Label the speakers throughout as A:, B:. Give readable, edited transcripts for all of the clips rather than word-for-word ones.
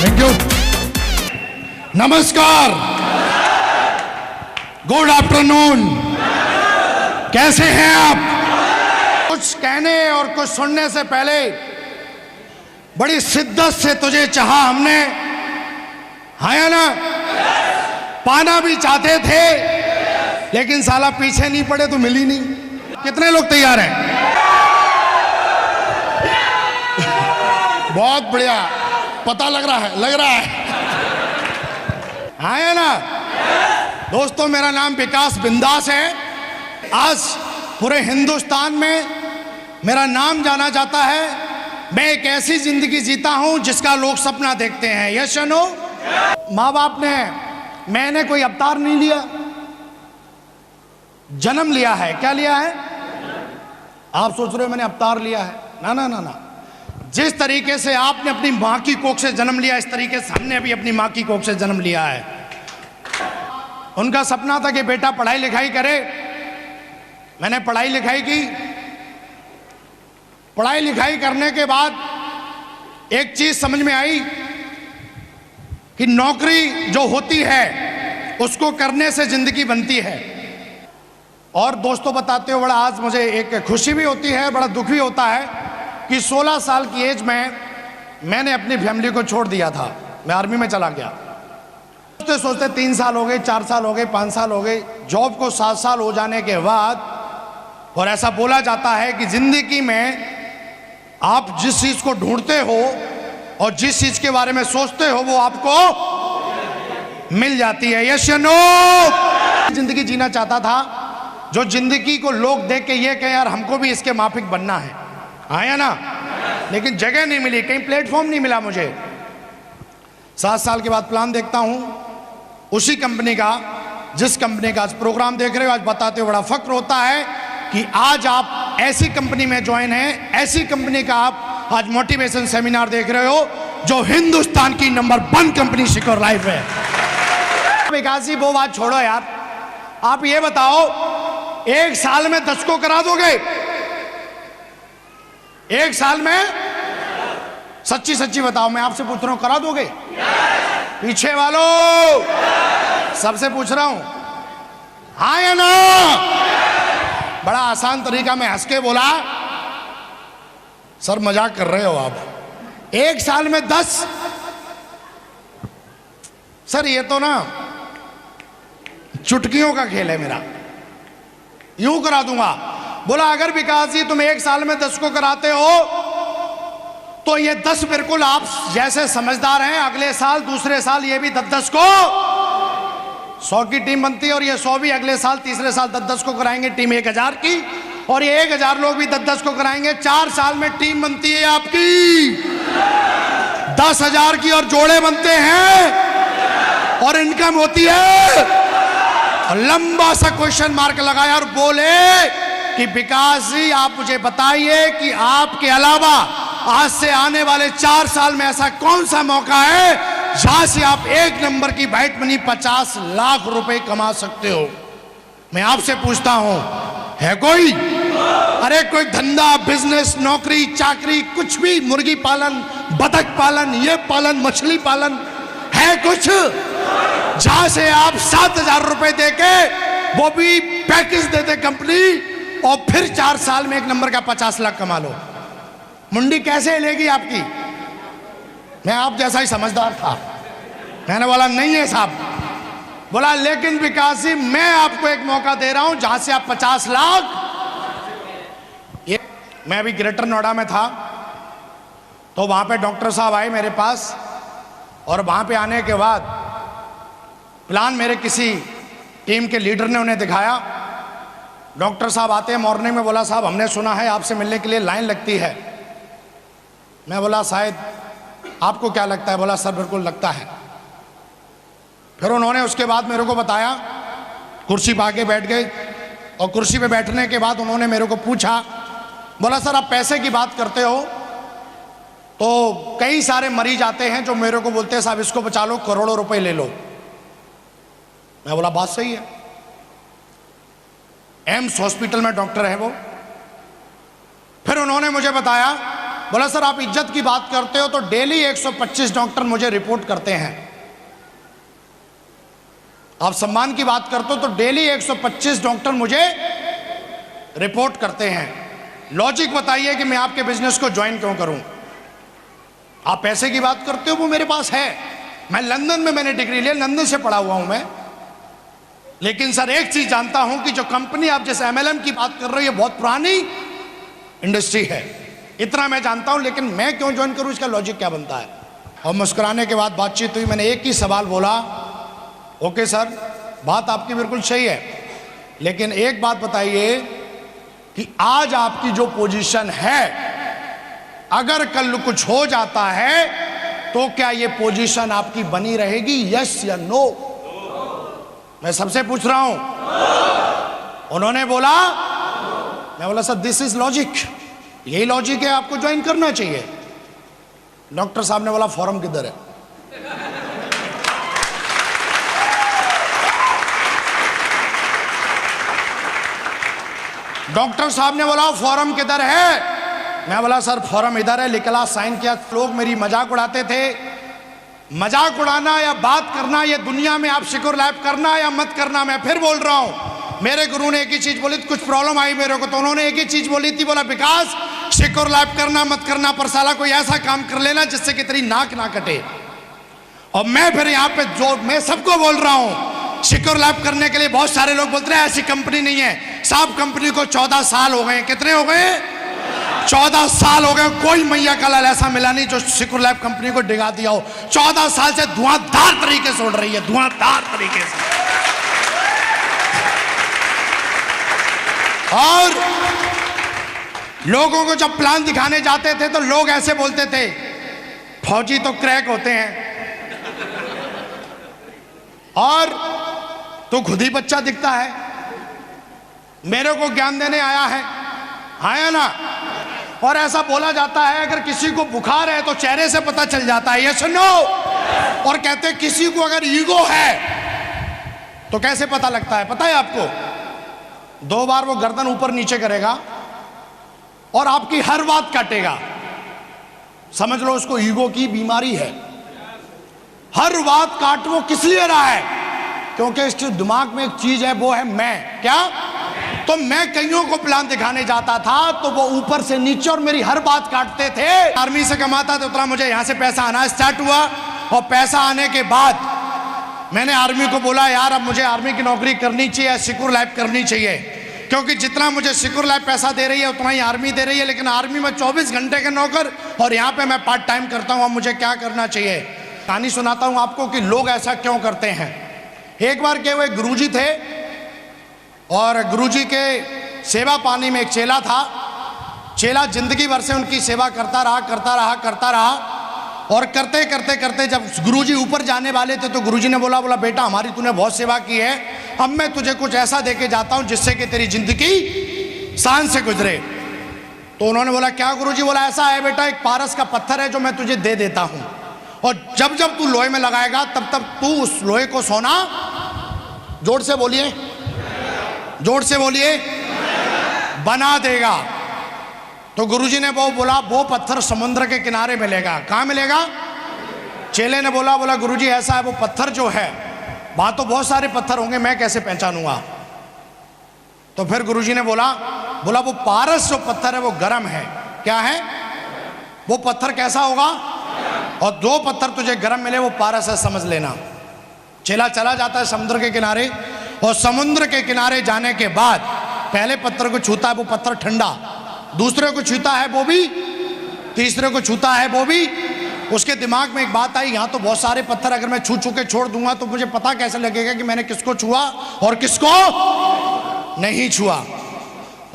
A: Thank you. नमस्कार, good afternoon, कैसे हैं आप? कुछ कहने और कुछ सुनने से पहले बड़ी शिद्दत से तुझे चाहा हमने, हाँ या ना? पाना भी चाहते थे लेकिन साला पीछे नहीं पड़े तो मिली नहीं। कितने लोग तैयार हैं? बहुत बढ़िया, पता लग रहा है हाँ या ना? दोस्तों, मेरा नाम विकास बिंदास है। आज पूरे हिंदुस्तान में मेरा नाम जाना जाता है। मैं एक ऐसी जिंदगी जीता हूं जिसका लोग सपना देखते हैं। यस या नो? माँ बाप ने, मैंने कोई अवतार नहीं लिया, जन्म लिया है। क्या लिया है? आप सोच रहे हो मैंने अवतार लिया है? ना ना ना ना। जिस तरीके से आपने अपनी मां की कोख से जन्म लिया, इस तरीके से हमने भी अपनी मां की कोख से जन्म लिया है। उनका सपना था कि बेटा पढ़ाई लिखाई करे। मैंने पढ़ाई लिखाई की। पढ़ाई लिखाई करने के बाद एक चीज समझ में आई कि नौकरी जो होती है उसको करने से जिंदगी बनती है। और दोस्तों, बताते हो, बड़ा आज मुझे एक खुशी भी होती है, बड़ा दुख भी होता है कि 16 साल की एज में मैंने अपनी फैमिली को छोड़ दिया था। मैं आर्मी में चला गया। सोचते सोचते 3 साल हो गए, 4 साल हो गए, 5 साल हो गए। जॉब को 7 साल हो जाने के बाद, और ऐसा बोला जाता है कि जिंदगी में आप जिस चीज को ढूंढते हो और जिस चीज के बारे में सोचते हो वो आपको मिल जाती है। यस या नो? जिंदगी जीना चाहता था जो जिंदगी को लोग देख के ये कहें यार हमको भी इसके माफिक बनना है, आया ना? लेकिन जगह नहीं मिली, कहीं प्लेटफॉर्म नहीं मिला मुझे। 7 साल के बाद प्लान देखता हूं उसी कंपनी का, जिस कंपनी का आज प्रोग्राम देख रहे हो, आज बताते हो बड़ा फक्र होता है कि आज आप ऐसी कंपनी में ज्वाइन हैं, ऐसी कंपनी का आप आज मोटिवेशन सेमिनार देख रहे हो जो हिंदुस्तान की नंबर 1 कंपनी सिक्योर लाइफ है। विकास जी, वो बात छोड़ो यार, आप ये बताओ, 1 साल में 10 को करा दोगे? 1 साल में? सच्ची सच्ची बताओ, मैं आपसे पूछ रहा हूं, करा दोगे? पीछे वालों, सबसे पूछ रहा हूं, हाँ या ना? बड़ा आसान तरीका में हंस के बोला। सर मजाक कर रहे हो आप? 1 साल में 10? सर ये तो ना चुटकियों का खेल है मेरा, यूं करा दूंगा। बोला अगर विकास जी तुम 1 साल में 10 को कराते हो तो ये 10 बिल्कुल आप जैसे समझदार हैं, अगले साल दूसरे साल ये भी 10-10 को 100 की टीम बनती है और ये 100 भी अगले साल तीसरे साल 10-10 को कराएंगे टीम 1000 की, और ये 1000 लोग भी 10-10 को कराएंगे। 4 साल में टीम बनती है आपकी 10,000 की और जोड़े बनते हैं और इनकम होती है। और लंबा सा क्वेश्चन मार्क लगाया और बोले कि विकास जी आप मुझे बताइए कि आपके अलावा आज से आने वाले 4 साल में ऐसा कौन सा मौका है जहां से आप 1 नंबर की बैट मनी 50 लाख रुपए कमा सकते हो? मैं आपसे पूछता हूं, है कोई? अरे कोई धंधा, बिजनेस, नौकरी, चाकरी, कुछ भी, मुर्गी पालन, बतख पालन, ये पालन, मछली पालन, है कुछ जहां से आप 7,000 रुपए देके, वो भी पैकेज देते कंपनी, और फिर 4 साल में 1 नंबर का 50 लाख कमा लो? मुंडी कैसे लेगी आपकी? मैं आप जैसा ही समझदार था, मैंने बोला नहीं है साहब। बोला लेकिन विकास जी मैं आपको एक मौका दे रहा हूं जहां से आप 50 लाख। मैं अभी ग्रेटर नोएडा में था तो वहां पे डॉक्टर साहब आए मेरे पास, और वहां पे आने के बाद प्लान मेरे किसी टीम के लीडर ने उन्हें दिखाया। डॉक्टर साहब आते हैं मॉर्निंग में, बोला साहब हमने सुना है आपसे मिलने के लिए लाइन लगती है। मैं बोला शायद, आपको क्या लगता है? बोला सर बिल्कुल लगता है। फिर उन्होंने उसके बाद मेरे को बताया, कुर्सी पा के बैठ गए, और कुर्सी पे बैठने के बाद उन्होंने मेरे को पूछा, बोला सर आप पैसे की बात करते हो तो कई सारे मरीज आते हैं जो मेरे को बोलते हैं साहब इसको बचा लो, करोड़ों रुपए ले लो। मैं बोला बात सही है। एम्स हॉस्पिटल में डॉक्टर है वो। फिर उन्होंने मुझे बताया बोला सर आप इज्जत की बात करते हो तो डेली 125 डॉक्टर मुझे रिपोर्ट करते हैं। आप सम्मान की बात करते हो तो डेली 125 डॉक्टर मुझे रिपोर्ट करते हैं। लॉजिक बताइए कि मैं आपके बिजनेस को ज्वाइन क्यों करूं। आप पैसे की बात करते हो, वो मेरे पास है, मैं लंदन में मैंने डिग्री लिया, लंदन से पढ़ा हुआ हूं मैं। लेकिन सर एक चीज जानता हूं कि जो कंपनी आप जैसे MLM की बात कर रहे हो ये बहुत पुरानी इंडस्ट्री है, इतना मैं जानता हूं, लेकिन मैं क्यों ज्वाइन करूं, इसका लॉजिक क्या बनता है। और मुस्कुराने के बाद बातचीत हुई, मैंने एक ही सवाल बोला, ओके सर बात आपकी बिल्कुल सही है, लेकिन एक बात बताइए कि आज आपकी जो पोजीशन है अगर कल कुछ हो जाता है तो क्या ये पोजीशन आपकी बनी रहेगी, यस या नो? मैं सबसे पूछ रहा हूं। उन्होंने बोला, मैं बोला सर दिस इज लॉजिक, यही लॉजिक है, आपको ज्वाइन करना चाहिए। डॉक्टर साहब ने बोला फॉर्म किधर है? डॉक्टर साहब ने बोला फॉर्म किधर है? मैं बोला सर फॉर्म इधर है, लिखला, साइन किया। लोग मेरी मजाक उड़ाते थे। मजाक उड़ाना या बात करना ये दुनिया में आप सिक्योर लाइफ करना या मत करना, मैं फिर बोल रहा हूं। मेरे गुरु ने एक ही चीज बोली थी, कुछ प्रॉब्लम आई मेरे को तो उन्होंने एक ही चीज बोली थी, बोला विकास सिक्योर लाइफ करना मत करना, पर साला कोई ऐसा काम कर लेना जिससे कि तेरी नाक ना कटे। और मैं फिर यहाँ पे जो मैं सबको बोल रहा हूं, सिक्योर लाइफ करने के लिए बहुत सारे लोग बोलते हैं ऐसी कंपनी नहीं है। साहब कंपनी को 14 साल हो गए। कितने हो गए? 14 साल हो गए। कोई मैया का लाल ऐसा मिला नहीं जो सिक्योर लाइफ कंपनी को डिगा दिया हो। 14 साल से धुआंधार तरीके से उड़ रही है, धुआंधार तरीके से। और लोगों को जब प्लान दिखाने जाते थे तो लोग ऐसे बोलते थे, फौजी तो क्रैक होते हैं और तो खुद ही बच्चा दिखता है। मेरे को ज्ञान देने आया ना। और ऐसा बोला जाता है अगर किसी को बुखार है तो चेहरे से पता चल जाता है, ये सुनो। और कहते हैं किसी को अगर ईगो है तो कैसे पता लगता है, पता है आपको? 2 बार वो गर्दन ऊपर नीचे करेगा और आपकी हर बात काटेगा। समझ लो उसको ईगो की बीमारी है। हर बात काट वो किस लिए रहा है? क्योंकि इसके दिमाग में एक चीज है, वो है मैं। क्या? तो मैं कईयों को प्लान दिखाने जाता था तो वो ऊपर से नीचे और मेरी हर बात काटते थे। आर्मी से कमाता तो उतना मुझे यहां से पैसा आना स्टार्ट हुआ। और पैसा आने के बाद मैंने आर्मी को बोला यार अब मुझे आर्मी की नौकरी करनी चाहिए, सिक्योर लाइफ करनी चाहिए, क्योंकि जितना मुझे सिक्योर लाइफ पैसा दे रही है उतना ही आर्मी दे रही है। लेकिन आर्मी में 24 घंटे के नौकर और यहाँ पे मैं पार्ट टाइम करता हूँ। अब मुझे क्या करना चाहिए? कहानी सुनाता हूँ आपको कि लोग ऐसा क्यों करते हैं। एक बार के वो एक गुरुजी थे और गुरुजी के सेवा पानी में एक चेला था। चेला जिंदगी भर से उनकी सेवा करता रहा और करते करते जब गुरुजी ऊपर जाने वाले थे तो गुरुजी ने बोला बेटा हमारी तूने बहुत सेवा की है, अब मैं तुझे कुछ ऐसा देके जाता हूं जिससे कि तेरी जिंदगी शान से गुजरे। तो उन्होंने बोला क्या गुरुजी? बोला ऐसा है बेटा, एक पारस का पत्थर है जो मैं तुझे दे देता हूं और जब जब तू लोहे में लगाएगा तब तब तू उस लोहे को सोना, जोर से बोलिए, जोर से बोलिए, बना देगा। तो गुरुजी ने वो बोला वो पत्थर समुद्र के किनारे मिलेगा। कहाँ मिलेगा? चेले ने बोला गुरुजी ऐसा है, वो पत्थर जो है, वहां तो बहुत सारे पत्थर होंगे, मैं कैसे पहचानूंगा? तो फिर गुरुजी ने बोला वो पारस जो पत्थर है वो गर्म है। क्या है? वो पत्थर कैसा होगा? और 2 पत्थर तुझे गर्म मिले वो पारस है, समझ लेना। चेला चला जाता है समुद्र के किनारे और समुद्र के किनारे जाने के बाद पहले पत्थर को छूता है, वो पत्थर ठंडा, दूसरे को छूता है वो भी, तीसरे को छूता है वो भी। उसके दिमाग में एक बात आई, यहाँ तो बहुत सारे पत्थर अगर मैं छू के छोड़ दूंगा तो मुझे पता कैसे लगेगा कि मैंने किसको छुआ और किसको नहीं छुआ।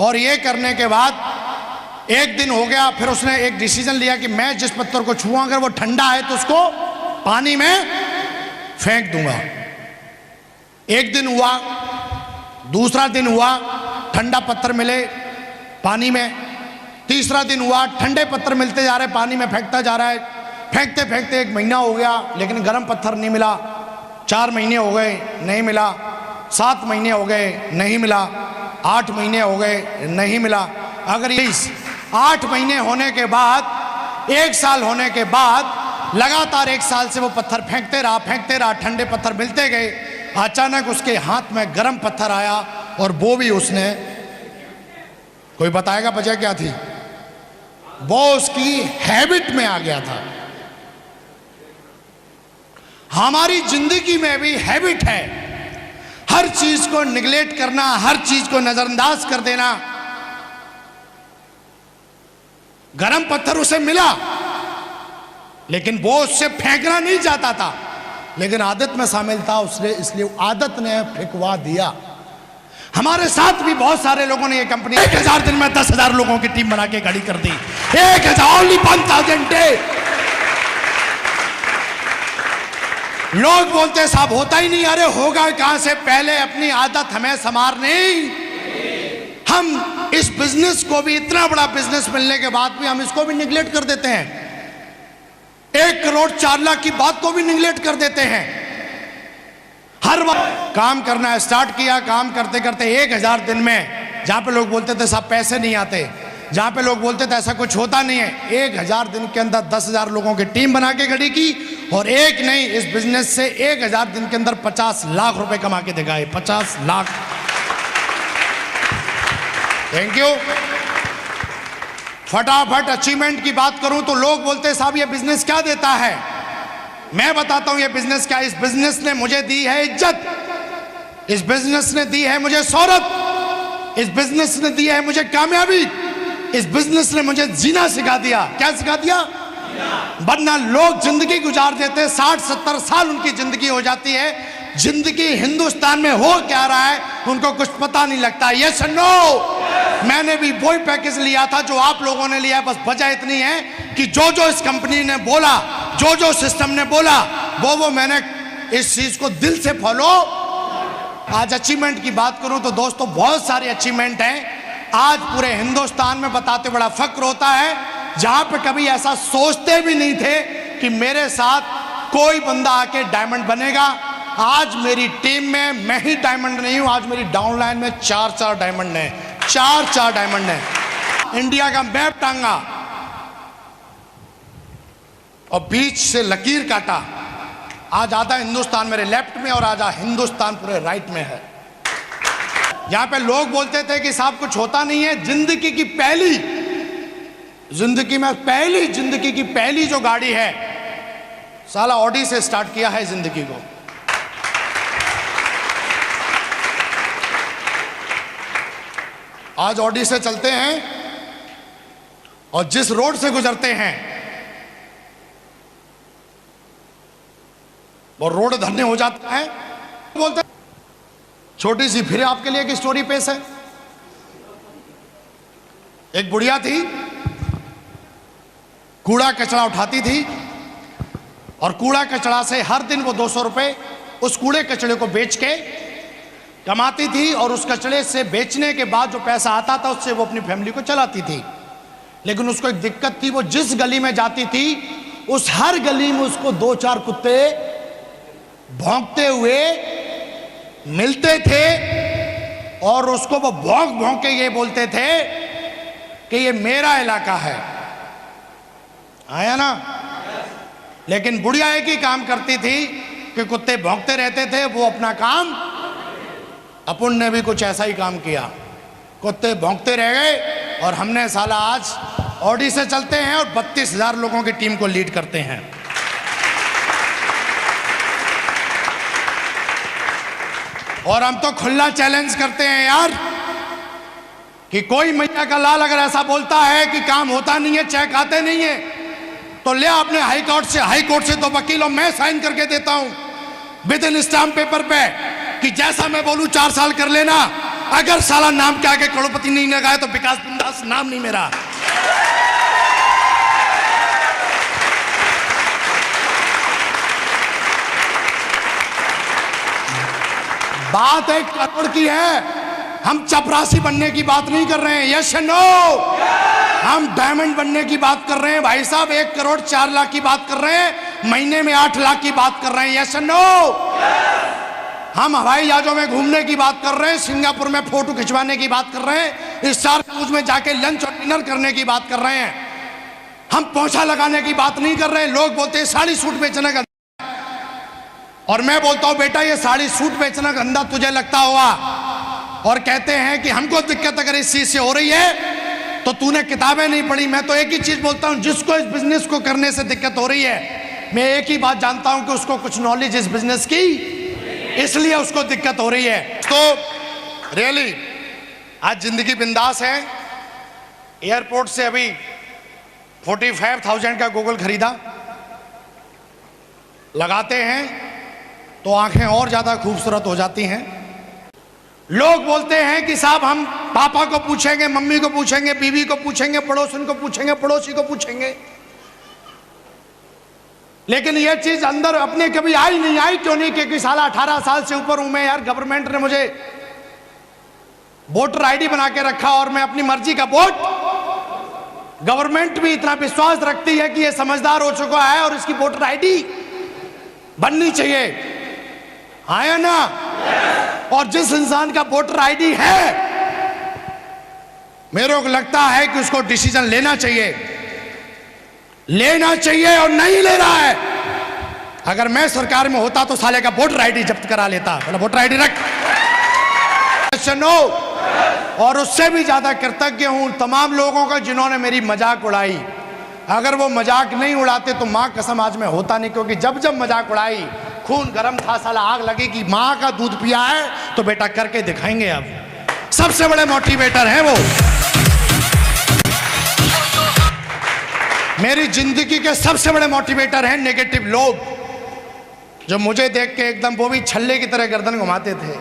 A: और ये करने के बाद एक दिन हो गया, फिर उसने एक डिसीजन लिया कि मैं जिस पत्थर को छुआ अगर वो ठंडा है तो उसको पानी में फेंक दूंगा। एक दिन हुआ, दूसरा दिन हुआ, ठंडा पत्थर मिले पानी में, तीसरा दिन हुआ, ठंडे पत्थर मिलते जा रहे, पानी में फेंकता जा रहा है। फेंकते फेंकते 1 महीना हो गया लेकिन गर्म पत्थर नहीं मिला। 4 महीने हो गए नहीं मिला, 7 महीने हो गए नहीं मिला, 8 महीने हो गए नहीं मिला। अगर 8 महीने होने के बाद 1 साल होने के बाद लगातार 1 साल से वो पत्थर फेंकते रहा, ठंडे पत्थर मिलते गए। अचानक उसके हाथ में गर्म पत्थर आया और वो भी उसने, कोई बताएगा वजह क्या थी? वो उसकी हैबिट में आ गया था। हमारी जिंदगी में भी हैबिट है, हर चीज को निगलेक्ट करना, हर चीज को नजरअंदाज कर देना। गरम पत्थर उसे मिला लेकिन वो उससे फेंकना नहीं चाहता था, लेकिन आदत में शामिल था उसने, इसलिए आदत ने फेंकवा दिया। हमारे साथ भी बहुत सारे लोगों ने ये कंपनी 1000 दिन में 10,000 लोगों की टीम बना के खड़ी कर दी। 1000 डे। लोग बोलते साहब होता ही नहीं, अरे होगा कहां से? पहले अपनी आदत हमें संवारनी। हम इस बिजनेस को भी, इतना बड़ा बिजनेस मिलने के बाद भी हम इसको भी निगलेक्ट कर देते हैं। 1 करोड़ 4 लाख की बात को भी निगलेक्ट कर देते हैं। हर बार काम करना स्टार्ट किया, काम करते करते 1000 दिन में, जहां पे लोग बोलते थे साहब पैसे नहीं आते, जहां पे लोग बोलते थे ऐसा कुछ होता नहीं है, 1000 दिन के अंदर 10,000 लोगों की टीम बना के खड़ी की। और एक नहीं, इस बिजनेस से 1000 दिन के अंदर 50 लाख रुपए कमा के दिखाए। 50 लाख। Thank you. फटाफट अचीवमेंट की बात करूं तो लोग बोलते हैं साहब ये बिजनेस क्या देता है? मैं बताता हूं ये बिजनेस क्या। इस बिजनेस ने मुझे दी है इज्जत, इस बिजनेस ने दी है मुझे शोहरत, इस बिजनेस ने दी है मुझे कामयाबी, इस बिजनेस ने मुझे जीना सिखा दिया। क्या सिखा दिया? वरना लोग जिंदगी गुजार देते हैं, 60-70 साल उनकी जिंदगी हो जाती है, जिंदगी हिंदुस्तान में हो क्या रहा है उनको कुछ पता नहीं लगता। यस नो, मैंने भी वही पैकेज लिया था जो आप लोगों ने लिया है। बस वजह इतनी है कि जो जो इस कंपनी ने बोला, जो जो सिस्टम ने बोला, वो मैंने इस चीज को दिल से फॉलो। आज अचीवमेंट की बात करूं तो दोस्तों बहुत सारे अचीवमेंट हैं। आज पूरे हिंदुस्तान में बताते बड़ा फक्र होता है, जहां पे कभी ऐसा सोचते भी नहीं थे कि मेरे साथ कोई बंदा आके डायमंड बनेगा। आज मेरी टीम में मैं ही डायमंड नहीं हूं, आज मेरी डाउनलाइन में 4 डायमंड हैं, 4 डायमंड हैं। इंडिया का मैप टांगा और बीच से लकीर काटा। आज आधा हिंदुस्तान मेरे लेफ्ट में और आधा हिंदुस्तान पूरे राइट में है। यहां पे लोग बोलते थे कि साहब कुछ होता नहीं है। जिंदगी की पहली जो गाड़ी है, साला ऑडी से स्टार्ट किया है जिंदगी को। आज ऑडी से चलते हैं और जिस रोड से गुजरते हैं वो रोड धन्य हो जाता है। बोलते छोटी सी फिर आपके लिए एक स्टोरी पेश है। एक बुढ़िया थी, कूड़ा कचरा उठाती थी और कूड़ा कचरा से हर दिन वो 200 रुपए उस कूड़े कचड़े को बेच के कमाती थी और उस कचड़े से बेचने के बाद जो पैसा आता था उससे वो अपनी फैमिली को चलाती थी। लेकिन उसको एक दिक्कत थी, वो जिस गली में जाती थी उस हर गली में उसको 2-4 कुत्ते भौंकते हुए मिलते थे और उसको वो भौंक भौंक के ये बोलते थे कि ये मेरा इलाका है। आया ना? लेकिन बुढ़िया एक ही काम करती थी कि कुत्ते भौंकते रहते थे, वो अपना काम। अपन ने भी कुछ ऐसा ही काम किया, कुत्ते भौंकते रह गए और हमने साला आज ऑडी से चलते हैं और 32,000 लोगों की टीम को लीड करते हैं। और हम तो खुला चैलेंज करते हैं यार कि कोई मैया का लाल अगर ऐसा बोलता है कि काम होता नहीं है, चेक आते नहीं है, तो ले आपने हाई कोर्ट से तो वकीलों मैं साइन करके देता हूं विद इन स्टाम्प पेपर पे कि जैसा मैं बोलूं 4 साल कर लेना। अगर साला नाम के आगे करोड़पति नहीं लगाए तो विकास बिंदास नाम नहीं मेरा। बात 1 करोड़ की है, हम चपरासी बनने की बात नहीं कर रहे हैं। यस नो, हम डायमंड बनने की बात कर रहे हैं भाई साहब। 1 करोड़ 4 लाख की बात कर रहे हैं, महीने में 8 लाख की बात कर रहे हैं। यस नो, हम हवाई जहाजों में घूमने की बात कर रहे हैं, सिंगापुर में फोटो खिंचवाने की बात कर रहे हैं, स्टार क्रूज में जाके लंच और डिनर करने की बात कर रहे हैं। हम पोछा लगाने की बात नहीं कर रहे हैं। लोग बोलते हैं साड़ी सूट बेचना गंदा, और मैं बोलता हूं बेटा ये साड़ी सूट बेचना गंदा तुझे लगता होगा, और कहते हैं कि हमको दिक्कत अगर इस चीज से हो रही है तो तूने किताबें नहीं पढ़ी। मैं तो एक ही चीज बोलता हूं, जिसको इस बिजनेस को करने से दिक्कत हो रही है, मैं एक ही बात जानता हूं कि उसको कुछ नॉलेज इस बिजनेस की, इसलिए उसको दिक्कत हो रही है। तो रियली आज जिंदगी बिंदास है। एयरपोर्ट से अभी 45,000 का गूगल खरीदा, लगाते हैं तो आंखें और ज्यादा खूबसूरत हो जाती हैं। लोग बोलते हैं कि साहब हम पापा को पूछेंगे, मम्मी को पूछेंगे, बीवी को पूछेंगे, पड़ोसन को पूछेंगे, पड़ोसी को पूछेंगे, लेकिन यह चीज अंदर अपने कभी आई नहीं। आई क्यों नहीं? क्योंकि साला 18 साल से ऊपर हूं मैं यार। गवर्नमेंट ने मुझे वोटर आईडी बना के रखा और मैं अपनी मर्जी का वोट, गवर्नमेंट भी इतना विश्वास रखती है कि यह समझदार हो चुका है और इसकी वोटर आईडी बननी चाहिए, आया ना। और जिस इंसान का वोटर आईडी है, मेरे को लगता है कि उसको डिसीजन लेना चाहिए, लेना चाहिए, और नहीं ले रहा है। अगर मैं सरकार में होता तो साले का वोटर आईडी जब्त करा लेता, बोला वोटर आईडी रख। और उससे भी ज्यादा कृतज्ञ हूं तमाम लोगों का जिन्होंने मेरी मजाक उड़ाई। अगर वो मजाक नहीं उड़ाते तो मां कसम आज मैं होता नहीं, क्योंकि जब जब मजाक उड़ाई खून गर्म था, साला आग लगी कि मां का दूध पिया है तो बेटा करके दिखाएंगे। अब सबसे बड़े मोटिवेटर हैं वो, मेरी जिंदगी के सबसे बड़े मोटिवेटर हैं नेगेटिव लोग, जो मुझे देख के एकदम वो भी छल्ले की तरह गर्दन घुमाते थे।